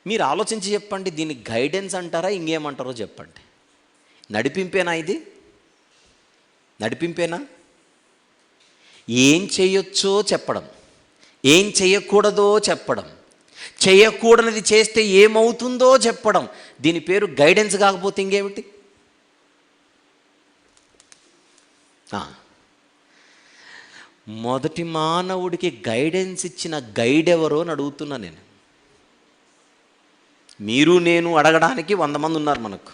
మీరు ఆలోచించి చెప్పండి, దీన్ని గైడెన్స్ అంటారా ఇంకేమంటారో చెప్పండి. నడిపింపేనా ఇది? నడిపింపేనా? ఏం చేయొచ్చో చెప్పడం, ఏం చేయకూడదో చెప్పడం, చేయకూడనిది చేస్తే ఏమవుతుందో చెప్పడం, దీని పేరు గైడెన్స్ కాకపోతే ఇంకేమిటి? మొదటి మానవుడికి గైడెన్స్ ఇచ్చిన గైడ్ ఎవరో అని అడుగుతున్నా నేను. మీరు నేను అడగడానికి 100 మంది ఉన్నారు మనకు.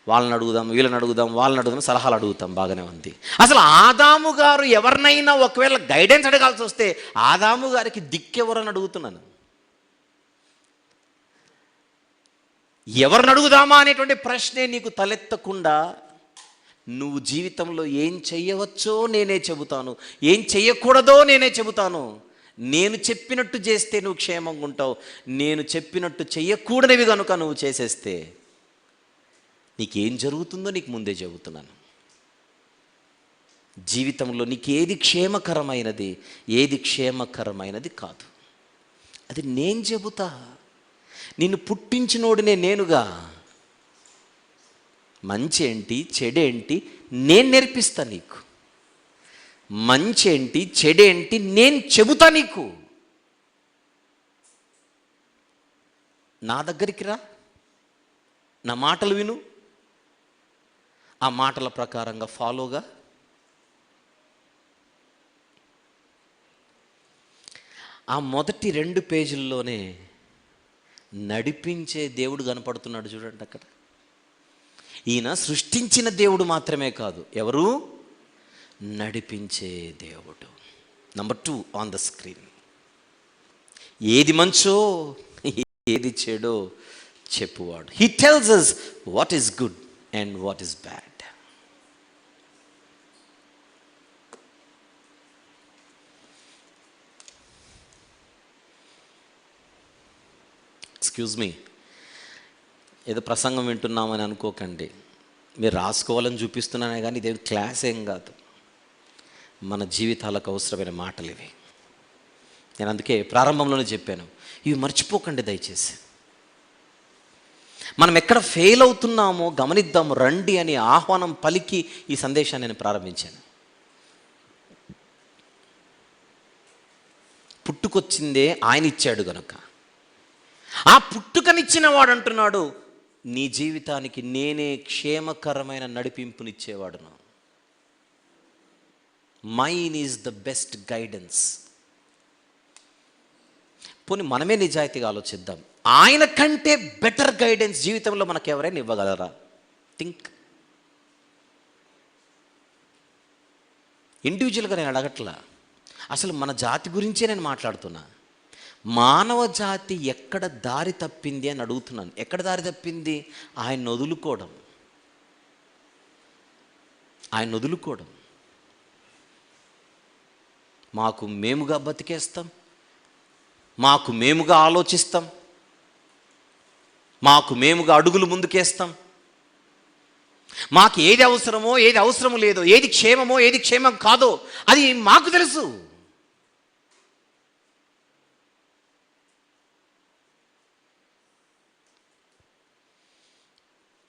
వాళ్ళని అడుగుదాం, వీళ్ళని అడుగుదాం, వాళ్ళని అడుగుదాం, సలహాలు అడుగుతాం, బాగానే ఉంది. అసలు ఆదాము గారు ఎవరినైనా ఒకవేళ గైడెన్స్ అడగాల్సి వస్తే ఆదాము గారికి దిక్కెవరని అడుగుతున్నాను. ఎవరిని అడుగుదామా అనేటువంటి ప్రశ్నే నీకు తలెత్తకుండా నువ్వు జీవితంలో ఏం చెయ్యవచ్చో నేనే చెబుతాను, ఏం చెయ్యకూడదో నేనే చెబుతాను. నేను చెప్పినట్టు చేస్తే నువ్వు క్షేమంగా ఉంటావు, నేను చెప్పినట్టు చెయ్యకూడనివి కనుక నువ్వు చేసేస్తే నీకేం జరుగుతుందో నీకు ముందే చెబుతున్నాను. జీవితంలో నీకు ఏది క్షేమకరమైనది, ఏది క్షేమకరమైనది కాదు, అది నేను చెబుతా. నిన్ను పుట్టించినోడినే నేనుగా. మంచి ఏంటి చెడేంటి నేను నేర్పిస్తా నీకు. మంచి ఏంటి చెడేంటి నేను చెబుతా నీకు. నా దగ్గరికి రా, నా మాటలు విను, ఆ మాటల ప్రకారంగా ఫాలోగా. ఆ మొదటి 2 పేజీల్లోనే నడిపించే దేవుడు కనపడుతున్నాడు చూడండి. అక్కడ ఈయన సృష్టించిన దేవుడు మాత్రమే కాదు, ఎవరు? నడిపించే దేవుడు. Number 2 on the screen. ఏది మంచో ఏది చెడో చెప్పువాడు. He tells us what is good and what is bad. Excuse me, ఏదో ప్రసంగం వింటున్నామని అనుకోకండి. మీరు రాసుకోవాలని చూపిస్తున్నానే కానీ ఇదేదో క్లాస్ ఏం కాదు. మన జీవితాలకు అవసరమైన మాటలు ఇవి. నేను అందుకే ప్రారంభంలోనే చెప్పాను, ఇవి మర్చిపోకండి దయచేసి. మనం ఎక్కడ ఫెయిల్ అవుతున్నామో గమనిద్దాము రండి అని ఆహ్వానం పలికి ఈ సందేశాన్ని నేను ప్రారంభించాను. పుట్టుకొచ్చిందే ఆయన ఇచ్చాడు గనుక, ఆ పుట్టుకనిచ్చిన వాడు అంటున్నాడు, నీ జీవితానికి నేనే క్షేమకరమైన నడిపింపునిచ్చేవాడును. Mine is the best guidance. పోనీ మనమే నిజాయితీగా ఆలోచిద్దాం, ఆయన కంటే బెటర్ గైడెన్స్ జీవితంలో మనకు ఎవరైనా ఇవ్వగలరా? థింక్. ఇండివిజువల్గా నేను అడగట్లా, అసలు మన జాతి గురించే నేను మాట్లాడుతున్నా. మానవ జాతి ఎక్కడ దారి తప్పింది అని అడుగుతున్నాను. ఎక్కడ దారి తప్పింది? ఆయన వదులుకోవడం. ఆయన వదులుకోవడం. మాకు మేముగా బతికేస్తాం, మాకు మేముగా ఆలోచిస్తాం, మాకు మేముగా అడుగులు ముందుకేస్తాం. మాకు ఏది అవసరమో ఏది అవసరం లేదో, ఏది క్షేమమో ఏది క్షేమం కాదో అది మాకు తెలుసు.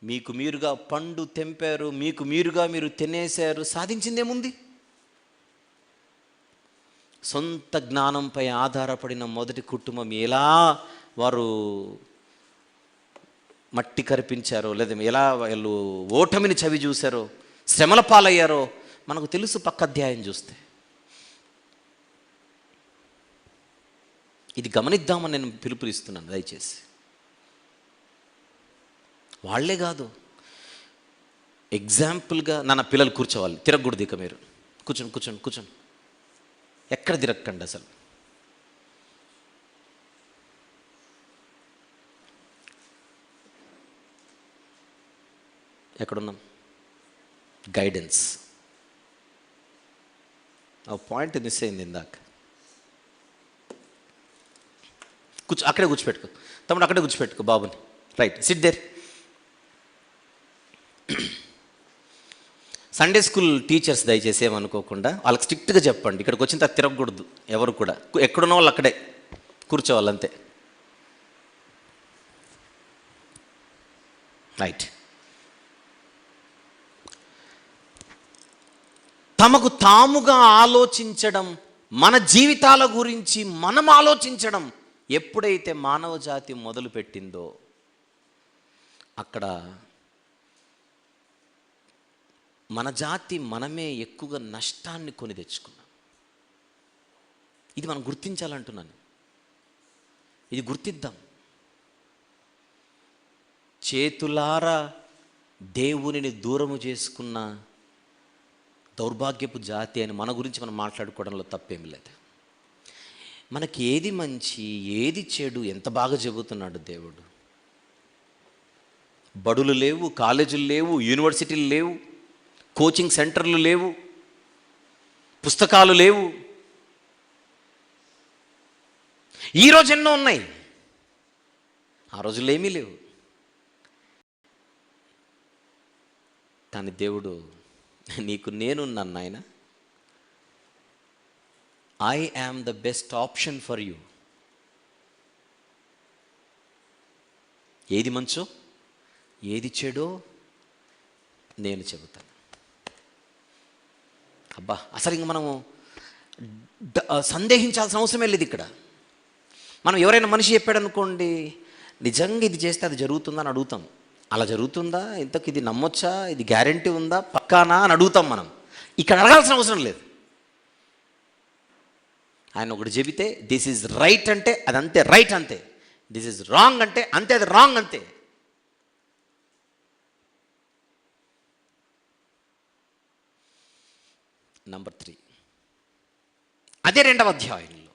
మీకు మీరుగా పండు తెంపారు, మీకు మీరుగా మీరు తినేశారు, సాధించిందేముంది? సొంత జ్ఞానంపై ఆధారపడిన మొదటి కుటుంబం ఎలా వారు మట్టి కరిపించారో, లేదా ఎలా వాళ్ళు ఓటమిని చవి చూశారో, శ్రమల పాలయ్యారో మనకు తెలుసు. పక్క అధ్యాయం చూస్తే ఇది గమనిద్దామని నేను పిలుపునిస్తున్నాను దయచేసి. వాళ్ళే కాదు, ఎగ్జాంపుల్గా నా పిల్లలు కూర్చోవాలి, తిరగకూడదు ఇక. మీరు కూర్చొని కూర్చొని కూర్చొని ఎక్కడ తిరగకండి. అసలు ఎక్కడున్నాం? గైడెన్స్. ఆ పాయింట్ మిస్ అయింది ఇందాక. అక్కడే కూర్చోపెట్టుకో తమ్ముడు, అక్కడే కూర్చోపెట్టుకో బాబుని. Right, sit there. Sunday school teachers దయచేసి ఏమనుకోకుండా వాళ్ళకి స్ట్రిక్ట్గా చెప్పండి, ఇక్కడికి వచ్చిన తర్వాత తిరగకూడదు ఎవరు కూడా. ఎక్కడున్న వాళ్ళు అక్కడే కూర్చోవాలి అంతే. రైట్. తమకు తాముగా ఆలోచించడం, మన జీవితాల గురించి మనం ఆలోచించడం ఎప్పుడైతే మానవ జాతి మొదలుపెట్టిందో అక్కడ మన జాతి మనమే ఎక్కువగా నష్టాన్ని కొని తెచ్చుకున్నాం. ఇది మనం గుర్తించాలంటున్నాను. ఇది గుర్తిద్దాం. చేతులారా దేవునిని దూరము చేసుకున్న దౌర్భాగ్యపు జాతి అని మన గురించి మనం మాట్లాడుకోవడంలో తప్పేమి లేదు. మనకి ఏది మంచి ఏది చెడు ఎంత బాగా చెబుతున్నాడు దేవుడు. బడులు లేవు, కాలేజీలు లేవు, యూనివర్సిటీలు లేవు, కోచింగ్ సెంటర్లు లేవు, పుస్తకాలు లేవు. ఈరోజు ఎన్నో ఉన్నాయి, ఆ రోజుల్లో ఏమీ లేవు. కానీ దేవుడు, నీకు నేనున్నాను నాయన, I am the best option for you. ఏది మంచో ఏది చెడో నేను చెబుతాను. అబ్బా, అసలు ఇంక మనము సందేహించాల్సిన అవసరమే లేదు. ఇక్కడ మనం ఎవరైనా మనిషి చెప్పాడు అనుకోండి, నిజంగా ఇది చేస్తే అది జరుగుతుందా అని అడుగుతాం. అలా జరుగుతుందా, ఇంతకు ఇది నమ్మొచ్చా, ఇది గ్యారంటీ ఉందా, పక్కానా అని అడుగుతాం మనం. ఇక్కడ అడగాల్సిన అవసరం లేదు. ఆయన ఒకటి చెబితే దిస్ ఈజ్ రైట్ అంటే అది అంతే రైట్ అంతే, దిస్ ఈజ్ రాంగ్ అంటే అంతే అది రాంగ్ అంతే. నంబర్ 3, అదే రెండవ అధ్యాయంలో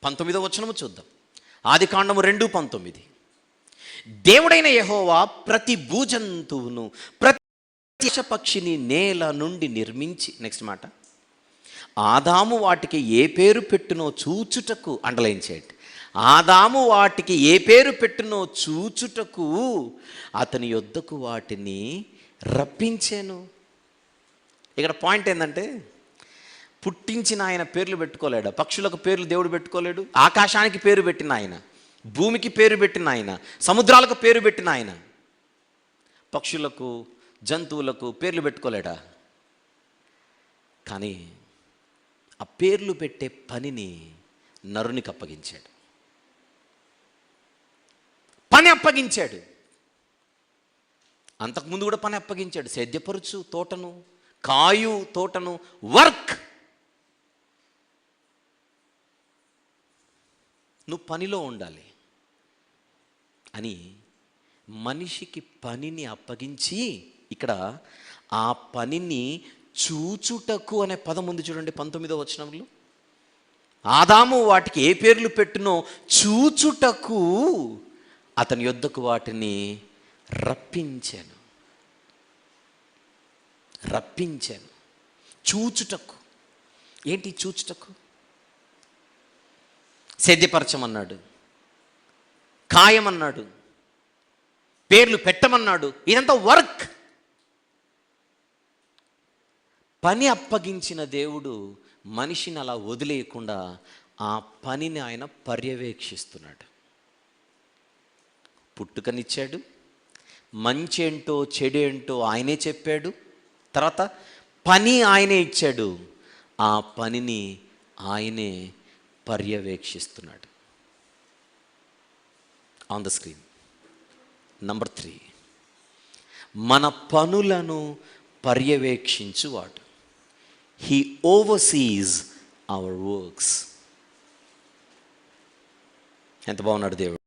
19వ వచనము చూద్దాం. ఆదికాండము 2:19. దేవుడైన యెహోవా ప్రతి భూజంతువును ప్రతి పక్షిని నేల నుండి నిర్మించి, నెక్స్ట్ మాట, ఆదాము వాటికి ఏ పేరు పెట్టునో చూచుటకు, అండర్లైన్ చేయండి, ఆదాము వాటికి ఏ పేరు పెట్టునో చూచుటకు అతని యొద్దకు వాటిని రప్పించాను. ఇక్కడ పాయింట్ ఏంటంటే, పుట్టించిన ఆయన పేర్లు పెట్టుకోలేడు, పక్షులకు పేర్లు దేవుడు పెట్టుకోలేడు, ఆకాశానికి పేరు పెట్టిన ఆయన, భూమికి పేరు పెట్టిన ఆయన, సముద్రాలకు పేరు పెట్టిన ఆయన, పక్షులకు జంతువులకు పేర్లు పెట్టుకోలేడా? కానీ ఆ పేర్లు పెట్టే పనిని నరునికి అప్పగించాడు. పని అప్పగించాడు. అంతకుముందు కూడా పని అప్పగించాడు. సేద్యపరుచు తోటను, కాయు తోటను, వర్క్. నువ్వు పనిలో ఉండాలి అని మనిషికి పనిని అప్పగించి, ఇక్కడ ఆ పనిని చూచుటకు అనే పదం ఉంది చూడండి 19వ వచనంలో. ఆదాము వాటికి ఏ పేర్లు పెట్టునో చూచుటకు అతని యొద్దకు వాటిని రప్పించాను. చూచుటకు. ఏంటి చూచుటకు? సేద్యపరచమన్నాడు, కాయమన్నాడు, పేర్లు పెట్టమన్నాడు. ఇదంతా వర్క్. పని అప్పగించిన దేవుడు మనిషిని అలా వదిలేయకుండా ఆ పనిని ఆయన పర్యవేక్షిస్తున్నాడు. పుట్టుకనిచ్చాడు, మంచేంటో చెడేంటో ఆయనే చెప్పాడు, తర్వాత పని ఆయనే ఇచ్చాడు, ఆ పనిని ఆయనే పర్యవేక్షిస్తున్నాడు. ఆన్ ద స్క్రీన్ నంబర్ 3, మన పనులను పర్యవేక్షించువాడు. He oversees our works. ఎంత బాగున్నాడు దేవుడు.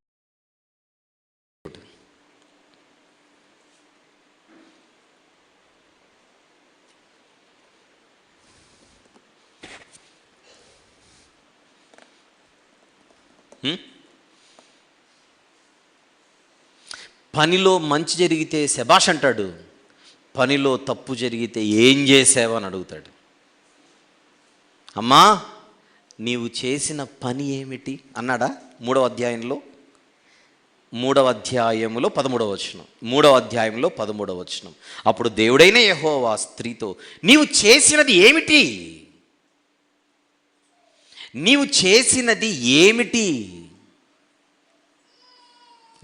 పనిలో మంచి జరిగితే శబాష్ అంటాడు, పనిలో తప్పు జరిగితే ఏం చేసావు అని అడుగుతాడు. అమ్మా, నీవు చేసిన పని ఏమిటి అన్నాడా? 3వ అధ్యాయంలో 13వ వచనం. అప్పుడు దేవుడైన యెహోవా స్త్రీతో, నీవు చేసినది ఏమిటి?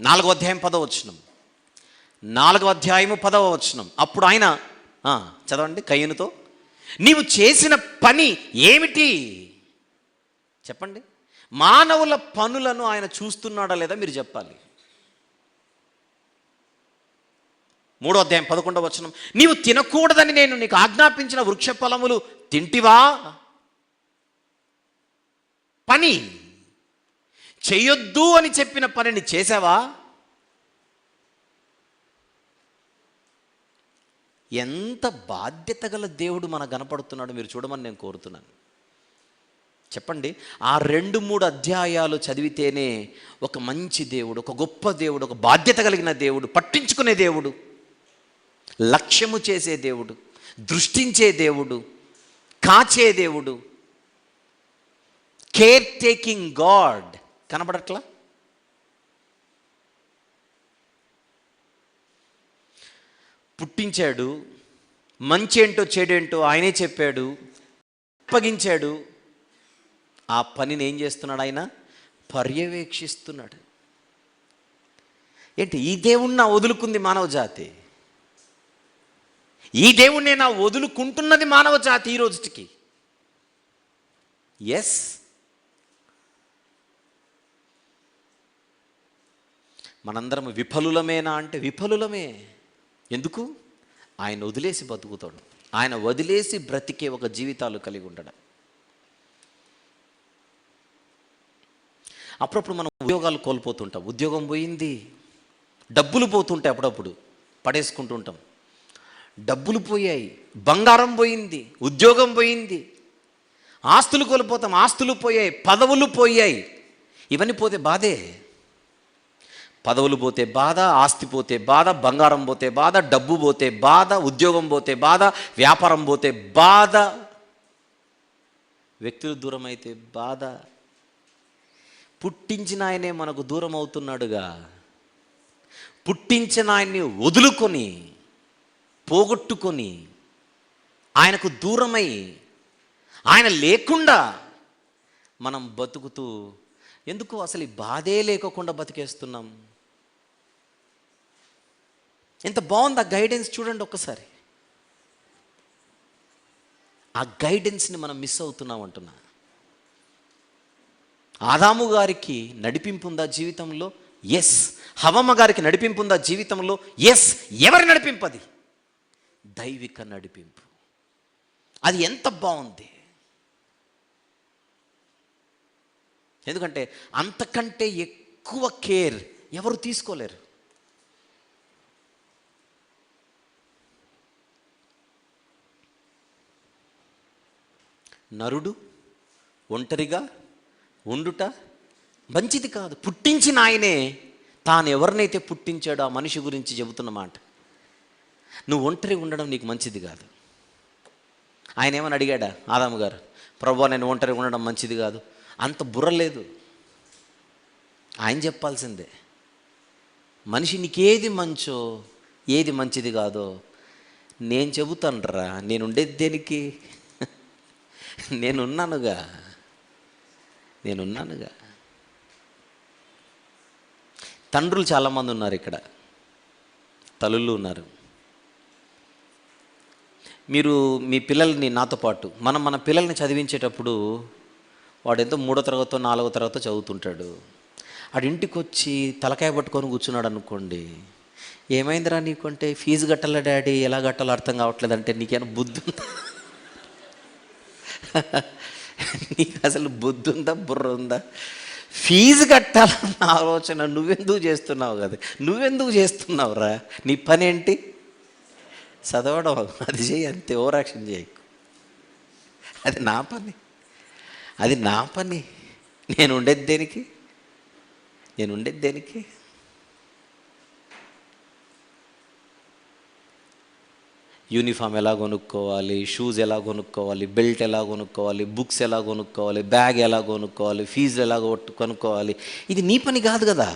4వ అధ్యాయం 10వ వచనం. 4వ అధ్యాయము 10వ వచనం. అప్పుడు ఆయన చదవండి, కయీనుతో, నీవు చేసిన పని ఏమిటి చెప్పండి. మానవుల పనులను ఆయన చూస్తున్నాడా లేదా మీరు చెప్పాలి. 3వ అధ్యాయం 11వ వచనం. నీవు తినకూడదని నేను నీకు ఆజ్ఞాపించిన వృక్ష ఫలములు తింటివా? పని చేయొద్దు అని చెప్పిన పనిని చేసావా? ఎంత బాధ్యత గల దేవుడు మనకు కనపడుతున్నాడు మీరు చూడమని నేను కోరుతున్నాను. చెప్పండి, ఆ 2-3 అధ్యాయాలు చదివితేనే ఒక మంచి దేవుడు, ఒక గొప్ప దేవుడు, ఒక బాధ్యత కలిగిన దేవుడు, పట్టించుకునే దేవుడు, లక్ష్యము చేసే దేవుడు, దృష్టించే దేవుడు, కాచే దేవుడు, కేర్ టేకింగ్ గాడ్ కనబడట్లా? పుట్టించాడు, మంచి ఏంటో చెడేంటో ఆయనే చెప్పాడు, అప్పగించాడు. ఆ పనిని ఏం చేస్తున్నాడు ఆయన? పర్యవేక్షిస్తున్నాడు. ఏంటి, ఈ దేవుణ్ణి వదులుకుంది మానవ జాతి, ఈ దేవుణ్ణి నా వదులుకుంటున్నది మానవ జాతి ఈ రోజుకి. ఎస్, మనందరం విఫలులమేనా అంటే విఫలులమే. ఎందుకు? ఆయన వదిలేసి బతుకుతాడు, ఆయన వదిలేసి బ్రతికే ఒక జీవితాలు కలిగి ఉండడం. అప్పుడప్పుడు మనం ఉద్యోగాలు కోల్పోతుంటాం. ఉద్యోగం పోయింది, డబ్బులు పోతుంటాయి, అప్పుడప్పుడు పడేసుకుంటూ ఉంటాం. డబ్బులు పోయాయి, బంగారం పోయింది, ఉద్యోగం పోయింది, ఆస్తులు కోల్పోతాం, ఆస్తులు పోయాయి, పదవులు పోయాయి. ఇవన్నీ పోతే బాధే. పదవులు పోతే బాధ, ఆస్తి పోతే బాధ, బంగారం పోతే బాధ, డబ్బు పోతే బాధ, ఉద్యోగం పోతే బాధ, వ్యాపారం పోతే బాధ, వ్యక్తులు దూరం అయితే బాధ. పుట్టించిన ఆయనే మనకు దూరం అవుతున్నాడుగా. పుట్టించిన ఆయన్ని వదులుకొని, పోగొట్టుకొని, ఆయనకు దూరమై, ఆయన లేకుండా మనం బతుకుతూ ఎందుకు అసలు ఈ బాధే లేకోకుండా బతికేస్తున్నాం? ఎంత బాగుంది ఆ గైడెన్స్ చూడండి ఒక్కసారి. ఆ గైడెన్స్ని మనం మిస్ అవుతున్నాం అంటున్నా. ఆదాము గారికి నడిపింపు ఉందా జీవితంలో? ఎస్. హవ్వమ్మ గారికి నడిపింపు ఉందా జీవితంలో? ఎస్. ఎవరి నడిపింపు అది? దైవిక నడిపింపు. అది ఎంత బాగుంది. ఎందుకంటే అంతకంటే ఎక్కువ కేర్ ఎవరు తీసుకోలేరు. నరుడు ఒంటరిగా ఉండుట మంచిది కాదు. పుట్టించిన ఆయనే తాను ఎవరినైతే పుట్టించాడో ఆ మనిషి గురించి చెబుతున్నమాట. నువ్వు ఒంటరి ఉండడం నీకు మంచిది కాదు. ఆయన ఏమని అడిగాడా ఆదాము గారు? ప్రభువా, నేను ఒంటరి ఉండడం మంచిది కాదు. అంత బుర్ర లేదు. ఆయన చెప్పాల్సిందే. మనిషి నీకేది మంచో ఏది మంచిది కాదో నేను చెబుతానురా. నేను ఉండేది దేనికి? నేనున్నానుగా. తండ్రులు చాలామంది ఉన్నారు ఇక్కడ, తల్లులు ఉన్నారు. మీరు మీ పిల్లల్ని నాతో పాటు మన పిల్లల్ని చదివించేటప్పుడు వాడు ఎంతో 3వ తరగతో 4వ తరగతో చదువుతుంటాడు. ఆడు ఇంటికి వచ్చి తలకాయ పట్టుకొని కూర్చున్నాడు అనుకోండి. ఏమైందిరా నీకు అంటే, ఫీజు కట్టాలా డాడీ, ఎలా కట్టాలో అర్థం కావట్లేదు అంటే, నీకేమైనా బుద్ధి ఉందా? నీకు అసలు బుద్ధి ఉందా, బుర్ర ఉందా? ఫీజు కట్టాలన్న ఆలోచన నువ్వెందుకు చేస్తున్నావు కదా? నువ్వెందుకు చేస్తున్నావురా? నీ పని ఏంటి? చదవడం. అది చేయి, అంతే. ఓవర్ యాక్షన్ చేయకు. అది నా పని. నేను ఉండేది దేనికి? యూనిఫామ్ ఎలా కొనుక్కోవాలి, షూస్ ఎలా కొనుక్కోవాలి, బెల్ట్ ఎలా కొనుక్కోవాలి, బుక్స్ ఎలా కొనుక్కోవాలి, బ్యాగ్ ఎలా కొనుక్కోవాలి, ఫీజు ఎలా కొనుక్కోవాలి, ఇది నీ పని కాదు కదా.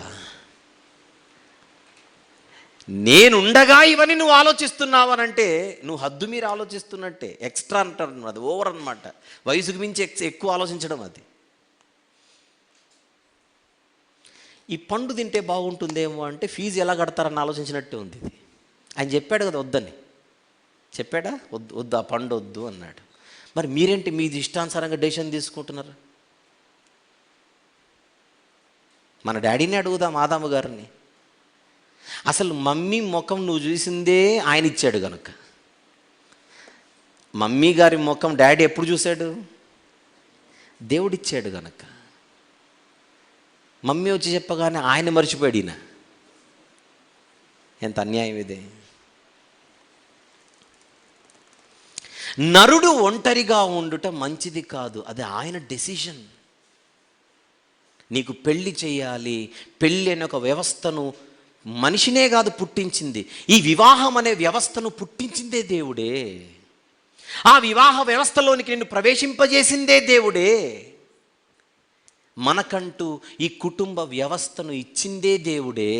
నేనుండగా ఇవన్నీ నువ్వు ఆలోచిస్తున్నావనంటే నువ్వు హద్దు మీరు ఆలోచిస్తున్నట్టే. ఎక్స్ట్రా అంటారు, అది ఓవర్ అనమాట. వయసుకు మించి ఎక్కువ ఆలోచించడం అది. ఈ పండు తింటే బాగుంటుందేమో అంటే ఫీజు ఎలా కడతారని ఆలోచించినట్టే ఉంది ఇది. ఆయన చెప్పాడు కదా వద్దని, చెప్పాడా? వద్దు వద్దు, ఆ పండు వద్దు అన్నాడు. మరి మీరేంటి మీది ఇష్టానుసారంగా డెసిషన్ తీసుకుంటున్నారు? మన డాడీని అడుగుదాం, ఆదాము గారిని. అసలు మమ్మీ ముఖం నువ్వు చూసిందే ఆయన ఇచ్చాడు కనుక, మమ్మీ గారి ముఖం డాడీ ఎప్పుడు చూశాడు? దేవుడిచ్చాడు కనుక. మమ్మీ వచ్చి చెప్పగానే ఆయన మర్చిపోయాడు ఈయన. ఎంత అన్యాయం ఇది. నరుడు ఒంటరిగా ఉండుట మంచిది కాదు, అది ఆయన డెసిషన్. నీకు పెళ్లి చేయాలి, పెళ్ళి అనే ఒక వ్యవస్థను మనిషినే కాదు పుట్టించింది, ఈ వివాహం అనే వ్యవస్థను పుట్టించిందే దేవుడే. ఆ వివాహ వ్యవస్థలోనికి నిన్ను ప్రవేశింపజేసిందే దేవుడే. మనకంటూ ఈ కుటుంబ వ్యవస్థను ఇచ్చిందే దేవుడే.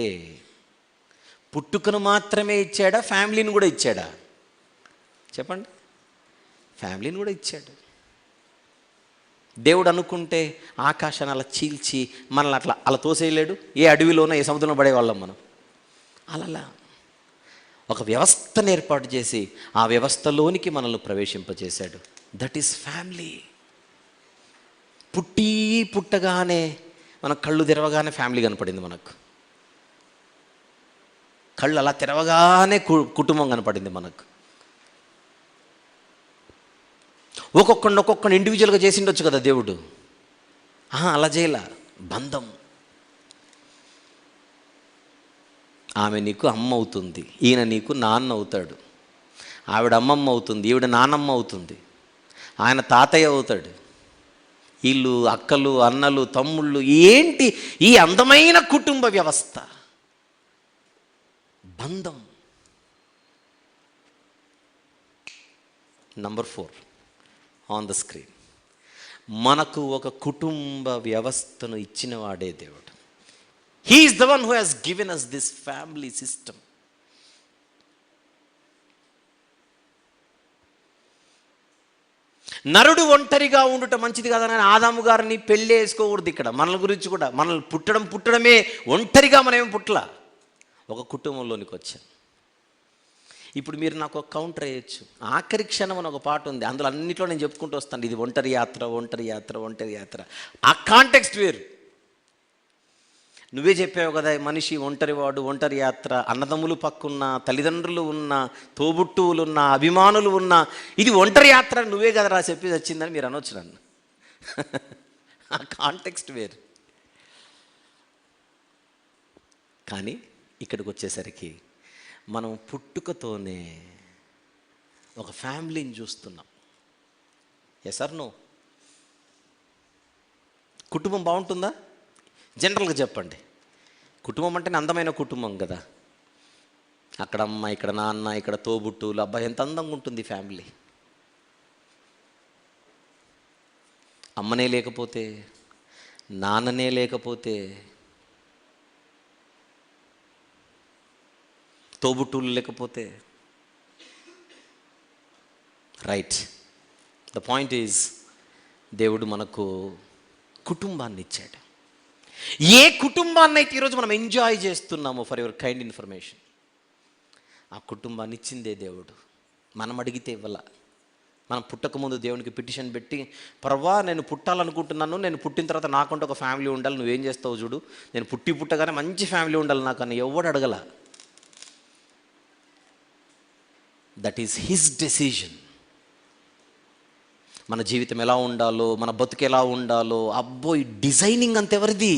పుట్టుకను మాత్రమే ఇచ్చాడా? ఫ్యామిలీని కూడా ఇచ్చాడా? చెప్పండి. ఫ్యామిలీని కూడా ఇచ్చాడు. దేవుడు అనుకుంటే ఆకాశాన్ని అలా చీల్చి మనల్ని అలా తోసేయలేడు. ఏ అడవిలోనో ఏ సముద్రంలో పడేవాళ్ళం మనం. అలా ఒక వ్యవస్థను ఏర్పాటు చేసి ఆ వ్యవస్థలోనికి మనల్ని ప్రవేశింపజేశాడు. That is family. పుట్టగానే మన కళ్ళు తెరవగానే ఫ్యామిలీ కనపడింది మనకు. కళ్ళు అలా తెరవగానే కుటుంబం కనపడింది మనకు. ఒక్కొక్కడిని ఇండివిజువల్గా చేసిండొచ్చు కదా దేవుడు. అలా చేయలా. బంధం. ఆమె నీకు అమ్మ అవుతుంది, ఈయన నీకు నాన్న అవుతాడు. ఆవిడ అమ్మమ్మ అవుతుంది, ఈవిడ నాన్నమ్మ అవుతుంది. ఆయన తాతయ్య అవుతాడు. వీళ్ళు అక్కలు, అన్నలు, తమ్ముళ్ళు. ఏంటి ఈ అందమైన కుటుంబ వ్యవస్థ? బంధం. Number 4 on the screen. మనకు ఒక కుటుంబ వ్యవస్థను ఇచ్చిన వాడే దేవుడు. He is the one who has given us this family system. నరుడు ఒంటరిగా ఉండుట మంచిది కాదని ఆదాము గారిని పెళ్ళి వేసుకోకూడదు. ఇక్కడ మనల గురించి కూడా, మనల్ని పుట్టడమే ఒంటరిగా మనమేం పుట్టలా, ఒక కుటుంబంలోనికి వచ్చాం. ఇప్పుడు మీరు నాకు ఒక కౌంటర్ వేయచ్చు. ఆఖరి క్షణం అని ఒక పాట ఉంది, అందులో అన్నింటిలో నేను చెప్పుకుంటూ వస్తాను, ఇది ఒంటరి యాత్ర, ఒంటరి యాత్ర, ఒంటరి యాత్ర. ఆ కాంటెక్స్ట్ వేరు. నువ్వే చెప్పావు కదా, మనిషి ఒంటరివాడు, ఒంటరి యాత్ర. అన్నదమ్ములు పక్కున్న, తల్లిదండ్రులు ఉన్న, తోబుట్టువులు ఉన్న, అభిమానులు ఉన్న, ఇది ఒంటరి యాత్ర నువ్వే కదరా చెప్పి వచ్చిందని మీరు అనొచ్చు నన్ను. ఆ కాంటెక్స్ట్ వేరు. కానీ ఇక్కడికి వచ్చేసరికి మనం పుట్టుకతోనే ఒక ఫ్యామిలీని చూస్తున్నాం. Yes or no? కుటుంబం బాగుంటుందా? జనరల్గా చెప్పండి. కుటుంబం అంటేనే అందమైన కుటుంబం కదా. అక్కడ అమ్మ, ఇక్కడ నాన్న, ఇక్కడ తోబుట్టువులు. అబ్బాయి ఎంత అందంగా ఉంటుంది ఫ్యామిలీ. అమ్మనే లేకపోతే, నాన్ననే లేకపోతే, తోబుట్టువులు లేకపోతే, రైట్. ద పాయింట్ ఈజ్, దేవుడు మనకు కుటుంబాన్ని ఇచ్చాడు. ఏ కుటుంబాన్ని అయితే ఈరోజు మనం ఎంజాయ్ చేస్తున్నామో, ఫర్ యువర్ కైండ్ ఇన్ఫర్మేషన్, ఆ కుటుంబాన్ని ఇచ్చిందే దేవుడు. మనం అడిగితే ఇవ్వాల. మనం పుట్టకముందు దేవునికి పిటిషన్ పెట్టి, ప్రభువా నేను పుట్టాలనుకుంటున్నాను, నేను పుట్టిన తర్వాత నాకంటే ఒక ఫ్యామిలీ ఉండాలి, నువ్వేం చేస్తావు చూడు, నేను పుట్టగానే మంచి ఫ్యామిలీ ఉండాలి నాకు అని ఎవడు అడగల. That is his decision. మన జీవితం ఎలా ఉండాలో, మన బతుకు ఎలా ఉండాలో, అబ్బో ఈ డిజైనింగ్ అంతెవరిది?